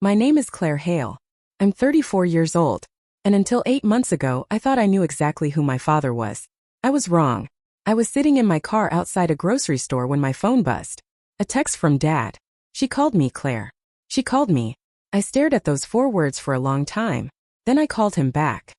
My name is Claire Hale. I'm 34 years old, and until 8 months ago I thought I knew exactly who my father was. I was wrong. I was sitting in my car outside a grocery store when my phone buzzed. A text from Dad. She called me Claire. She called me. I stared at those 4 words for a long time. Then I called him back.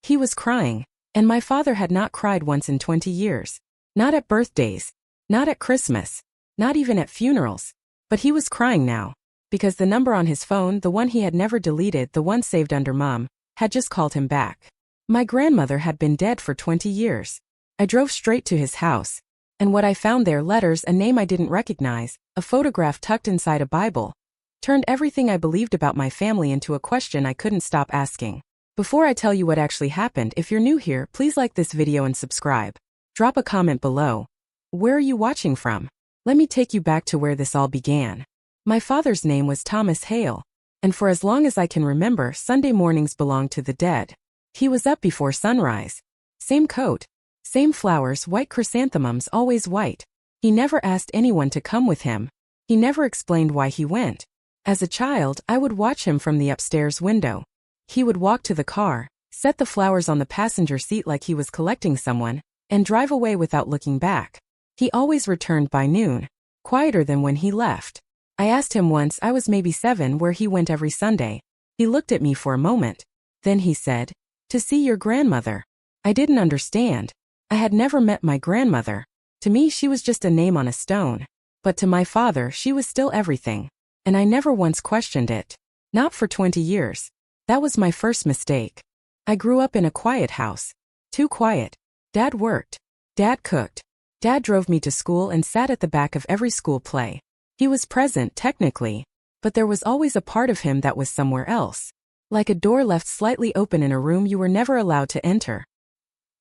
He was crying, and my father had not cried once in 20 years. Not at birthdays. Not at Christmas. Not even at funerals. But he was crying now, because the number on his phone, the one he had never deleted, the one saved under Mom, had just called him back. My grandmother had been dead for 20 years. I drove straight to his house, and what I found there, letters, a name I didn't recognize, a photograph tucked inside a Bible, turned everything I believed about my family into a question I couldn't stop asking. Before I tell you what actually happened, if you're new here, please like this video and subscribe. Drop a comment below. Where are you watching from? Let me take you back to where this all began. My father's name was Thomas Hale, and for as long as I can remember, Sunday mornings belonged to the dead. He was up before sunrise. Same coat. Same flowers, white chrysanthemums, always white. He never asked anyone to come with him. He never explained why he went. As a child, I would watch him from the upstairs window. He would walk to the car, set the flowers on the passenger seat like he was collecting someone, and drive away without looking back. He always returned by noon, quieter than when he left. I asked him once, I was maybe 7, where he went every Sunday. He looked at me for a moment. Then he said, "To see your grandmother." I didn't understand. I had never met my grandmother. To me, she was just a name on a stone. But to my father, she was still everything. And I never once questioned it. Not for 20 years. That was my first mistake. I grew up in a quiet house. Too quiet. Dad worked. Dad cooked. Dad drove me to school and sat at the back of every school play. He was present, technically, but there was always a part of him that was somewhere else. Like a door left slightly open in a room you were never allowed to enter.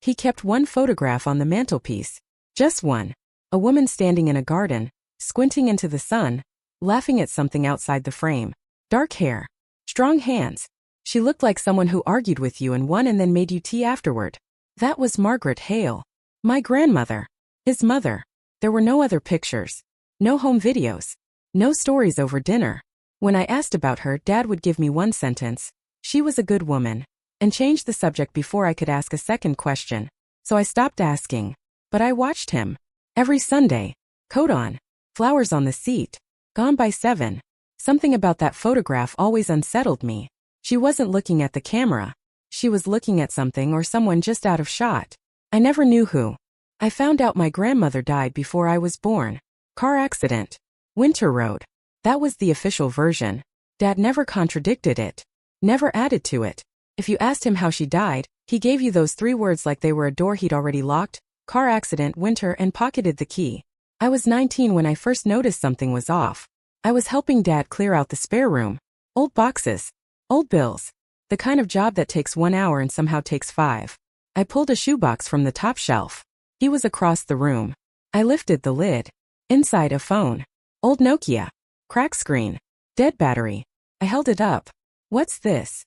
He kept one photograph on the mantelpiece. Just one. A woman standing in a garden, squinting into the sun, laughing at something outside the frame. Dark hair. Strong hands. She looked like someone who argued with you and won and then made you tea afterward. That was Margaret Hale. My grandmother. His mother. There were no other pictures. No home videos. No stories over dinner. When I asked about her, Dad would give me one sentence. She was a good woman. And changed the subject before I could ask a second question. So I stopped asking. But I watched him. Every Sunday. Coat on. Flowers on the seat. Gone by 7. Something about that photograph always unsettled me. She wasn't looking at the camera. She was looking at something or someone just out of shot. I never knew who. I found out my grandmother died before I was born. Car accident. Winter Road. That was the official version. Dad never contradicted it. Never added to it. If you asked him how she died, he gave you those 3 words like they were a door he'd already locked: car accident, winter, and pocketed the key. I was 19 when I first noticed something was off. I was helping Dad clear out the spare room. Old boxes. Old bills. The kind of job that takes 1 hour and somehow takes 5. I pulled a shoebox from the top shelf. He was across the room. I lifted the lid. Inside, a phone. Old Nokia. Crack screen. Dead battery. I held it up. "What's this?"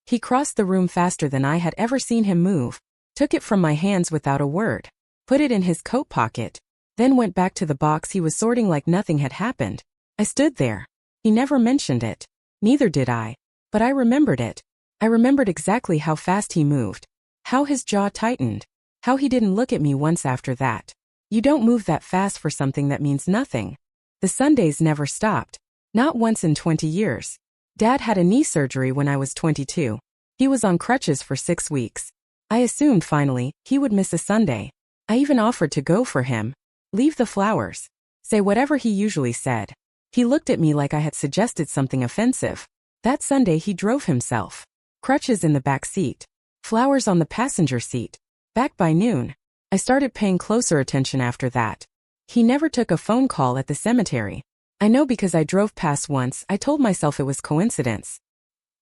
He crossed the room faster than I had ever seen him move. Took it from my hands without a word. Put it in his coat pocket. Then went back to the box he was sorting like nothing had happened. I stood there. He never mentioned it. Neither did I. But I remembered it. I remembered exactly how fast he moved. How his jaw tightened. How he didn't look at me once after that. You don't move that fast for something that means nothing. The Sundays never stopped. Not once in 20 years. Dad had a knee surgery when I was 22. He was on crutches for 6 weeks. I assumed, finally, he would miss a Sunday. I even offered to go for him. Leave the flowers. Say whatever he usually said. He looked at me like I had suggested something offensive. That Sunday he drove himself. Crutches in the back seat. Flowers on the passenger seat. Back by noon. I started paying closer attention after that. He never took a phone call at the cemetery. I know because I drove past once. I told myself it was coincidence.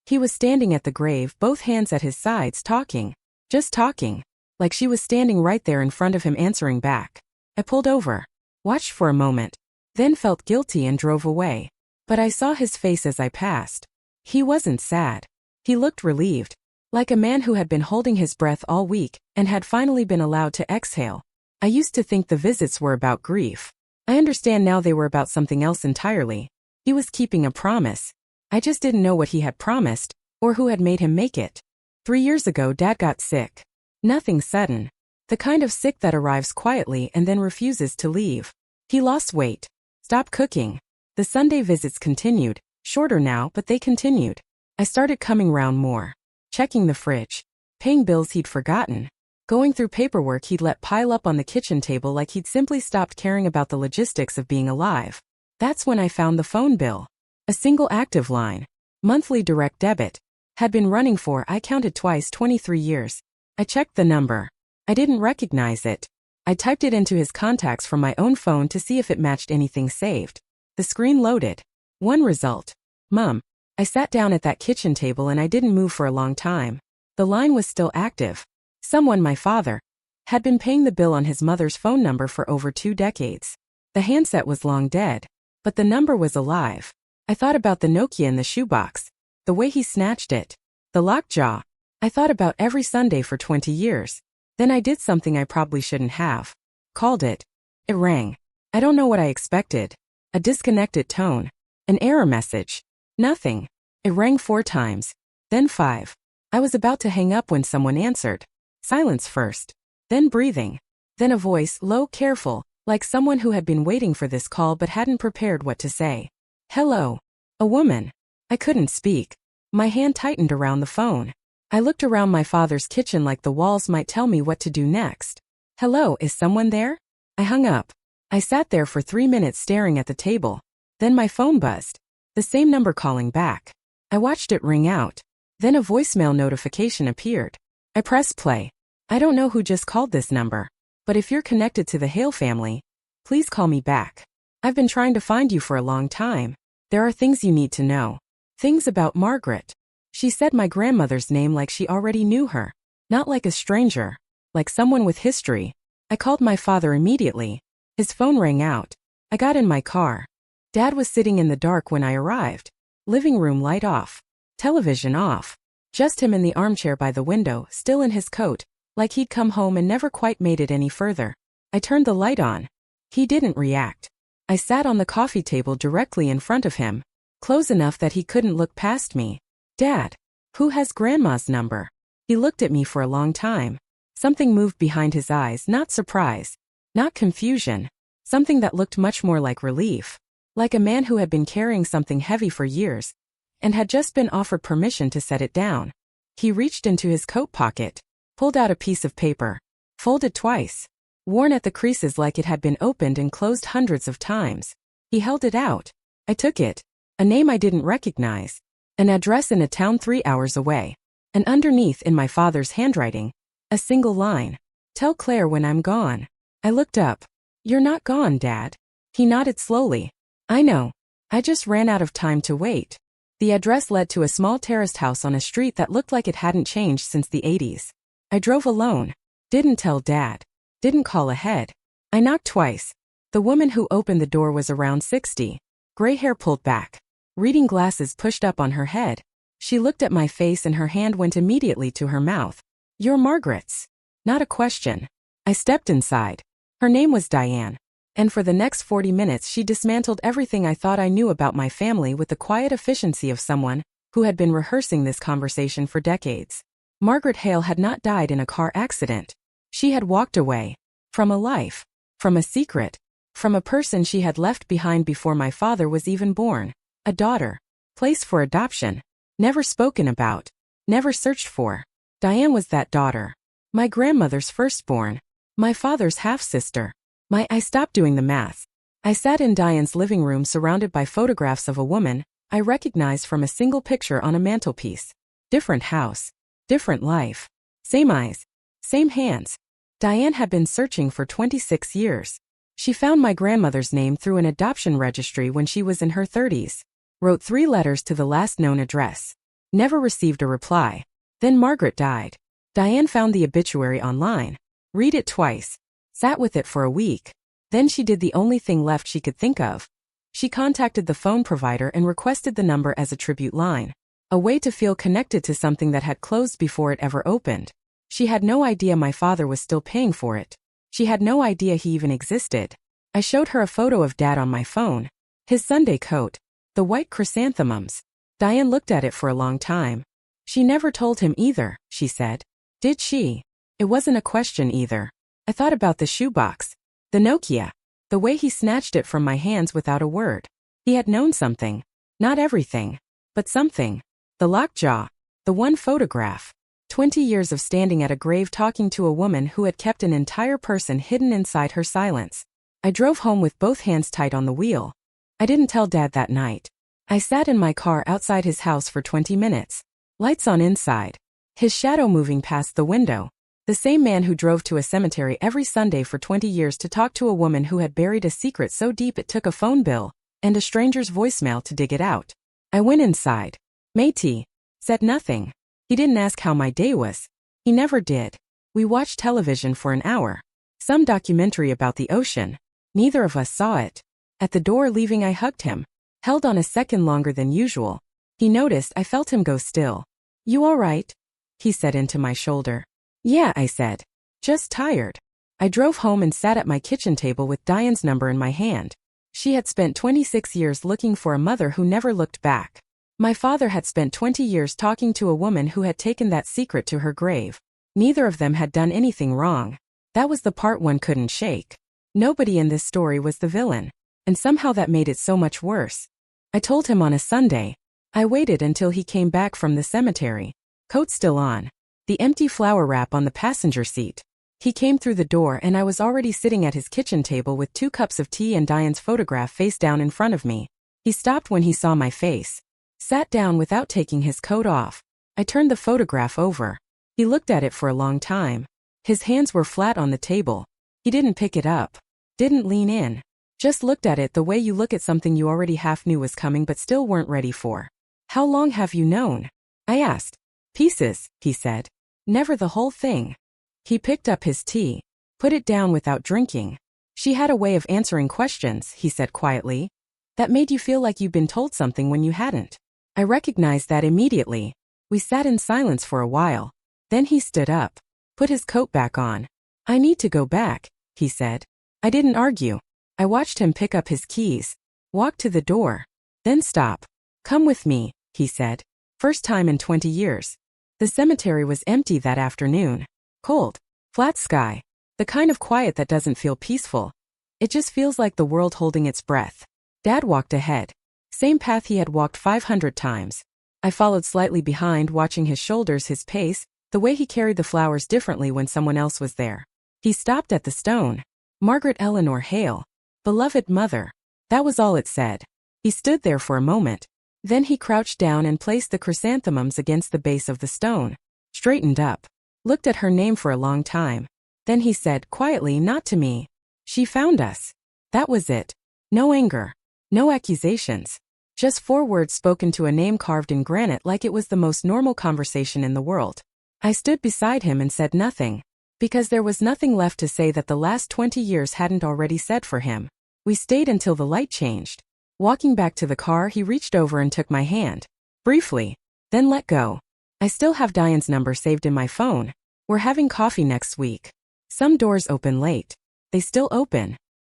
He was standing at the grave, both hands at his sides, talking. Just talking. Like she was standing right there in front of him answering back. I pulled over. Watched for a moment. Then felt guilty and drove away. But I saw his face as I passed. He wasn't sad. He looked relieved. Like a man who had been holding his breath all week and had finally been allowed to exhale. I used to think the visits were about grief. I understand now they were about something else entirely. He was keeping a promise. I just didn't know what he had promised, or who had made him make it. 3 years ago, Dad got sick. Nothing sudden. The kind of sick that arrives quietly and then refuses to leave. He lost weight. Stopped cooking. The Sunday visits continued, shorter now, but they continued. I started coming round more. Checking the fridge. Paying bills he'd forgotten. Going through paperwork he'd let pile up on the kitchen table like he'd simply stopped caring about the logistics of being alive. That's when I found the phone bill. A single active line. Monthly direct debit. Had been running for, I counted twice, 23 years. I checked the number. I didn't recognize it. I typed it into his contacts from my own phone to see if it matched anything saved. The screen loaded. One result. Mum. I sat down at that kitchen table and I didn't move for a long time. The line was still active. Someone, my father, had been paying the bill on his mother's phone number for over 2 decades. The handset was long dead, but the number was alive. I thought about the Nokia in the shoebox, the way he snatched it, the lockjaw. I thought about every Sunday for 20 years. Then I did something I probably shouldn't have. Called it. It rang. I don't know what I expected. A disconnected tone. An error message. Nothing. It rang 4 times. Then 5. I was about to hang up when someone answered. Silence first. Then breathing. Then a voice, low, careful, like someone who had been waiting for this call but hadn't prepared what to say. Hello. A woman. I couldn't speak. My hand tightened around the phone. I looked around my father's kitchen like the walls might tell me what to do next. Hello, is someone there? I hung up. I sat there for 3 minutes staring at the table. Then my phone buzzed. The same number calling back. I watched it ring out. Then a voicemail notification appeared. I pressed play. I don't know who just called this number, but if you're connected to the Hale family, please call me back. I've been trying to find you for a long time. There are things you need to know. Things about Margaret. She said my grandmother's name like she already knew her. Not like a stranger. Like someone with history. I called my father immediately. His phone rang out. I got in my car. Dad was sitting in the dark when I arrived. Living room light off. Television off. Just him in the armchair by the window, still in his coat, like he'd come home and never quite made it any further. I turned the light on. He didn't react. I sat on the coffee table directly in front of him, close enough that he couldn't look past me. Dad. Who has Grandma's number? He looked at me for a long time. Something moved behind his eyes, not surprise. Not confusion. Something that looked much more like relief. Like a man who had been carrying something heavy for years, and had just been offered permission to set it down. He reached into his coat pocket, pulled out a piece of paper, folded twice, worn at the creases like it had been opened and closed hundreds of times. He held it out. I took it. A name I didn't recognize. An address in a town 3 hours away. And underneath, in my father's handwriting, a single line. Tell Claire when I'm gone. I looked up. You're not gone, Dad. He nodded slowly. I know. I just ran out of time to wait. The address led to a small terraced house on a street that looked like it hadn't changed since the 80s. I drove alone. Didn't tell Dad. Didn't call ahead. I knocked twice. The woman who opened the door was around 60. Gray hair pulled back. Reading glasses pushed up on her head. She looked at my face and her hand went immediately to her mouth. You're Margaret's. Not a question. I stepped inside. Her name was Diane. And for the next 40 minutes she dismantled everything I thought I knew about my family with the quiet efficiency of someone who had been rehearsing this conversation for decades. Margaret Hale had not died in a car accident. She had walked away. From a life. From a secret. From a person she had left behind before my father was even born. A daughter. Placed for adoption. Never spoken about. Never searched for. Diane was that daughter. My grandmother's firstborn. My father's half-sister. I stopped doing the math. I sat in Diane's living room surrounded by photographs of a woman I recognized from a single picture on a mantelpiece. Different house. Different life. Same eyes. Same hands. Diane had been searching for 26 years. She found my grandmother's name through an adoption registry when she was in her 30s. Wrote 3 letters to the last known address. Never received a reply. Then Margaret died. Diane found the obituary online. Read it twice. Sat with it for a week. Then she did the only thing left she could think of. She contacted the phone provider and requested the number as a tribute line. A way to feel connected to something that had closed before it ever opened. She had no idea my father was still paying for it. She had no idea he even existed. I showed her a photo of Dad on my phone. His Sunday coat. The white chrysanthemums. Diane looked at it for a long time. She never told him either, she said. Did she? It wasn't a question either. I thought about the shoebox. The Nokia. The way he snatched it from my hands without a word. He had known something. Not everything. But something. The lockjaw. The one photograph. 20 years of standing at a grave talking to a woman who had kept an entire person hidden inside her silence. I drove home with both hands tight on the wheel. I didn't tell Dad that night. I sat in my car outside his house for 20 minutes. Lights on inside. His shadow moving past the window. The same man who drove to a cemetery every Sunday for 20 years to talk to a woman who had buried a secret so deep it took a phone bill and a stranger's voicemail to dig it out. I went inside. Matey. Said nothing. He didn't ask how my day was. He never did. We watched television for an hour. Some documentary about the ocean. Neither of us saw it. At the door leaving, I hugged him. Held on a second longer than usual. He noticed I felt him go still. You all right? He said into my shoulder. Yeah, I said. Just tired. I drove home and sat at my kitchen table with Diane's number in my hand. She had spent 26 years looking for a mother who never looked back. My father had spent 20 years talking to a woman who had taken that secret to her grave. Neither of them had done anything wrong. That was the part one couldn't shake. Nobody in this story was the villain. And somehow that made it so much worse. I told him on a Sunday. I waited until he came back from the cemetery. Coat still on. The empty flower wrap on the passenger seat. He came through the door and I was already sitting at his kitchen table with 2 cups of tea and Diane's photograph face down in front of me. He stopped when he saw my face. Sat down without taking his coat off. I turned the photograph over. He looked at it for a long time. His hands were flat on the table. He didn't pick it up. Didn't lean in. Just looked at it the way you look at something you already half knew was coming but still weren't ready for. How long have you known? I asked. Pieces, he said. Never the whole thing. He picked up his tea. Put it down without drinking. She had a way of answering questions, he said quietly. That made you feel like you'd been told something when you hadn't. I recognized that immediately. We sat in silence for a while. Then he stood up. Put his coat back on. I need to go back, he said. I didn't argue. I watched him pick up his keys. Walk to the door. Then stop. Come with me, he said. First time in 20 years. The cemetery was empty that afternoon. Cold. Flat sky. The kind of quiet that doesn't feel peaceful. It just feels like the world holding its breath. Dad walked ahead. Same path he had walked 500 times. I followed slightly behind, watching his shoulders, his pace, the way he carried the flowers differently when someone else was there. He stopped at the stone. Margaret Eleanor Hale. Beloved mother. That was all it said. He stood there for a moment. Then he crouched down and placed the chrysanthemums against the base of the stone. Straightened up. Looked at her name for a long time. Then he said quietly, not to me. She found us. That was it. No anger. No accusations. Just 4 words spoken to a name carved in granite like it was the most normal conversation in the world. I stood beside him and said nothing. Because there was nothing left to say that the last 20 years hadn't already said for him. We stayed until the light changed. Walking back to the car, he reached over and took my hand. Briefly. Then let go. I still have Diane's number saved in my phone. We're having coffee next week. Some doors open late. They still open.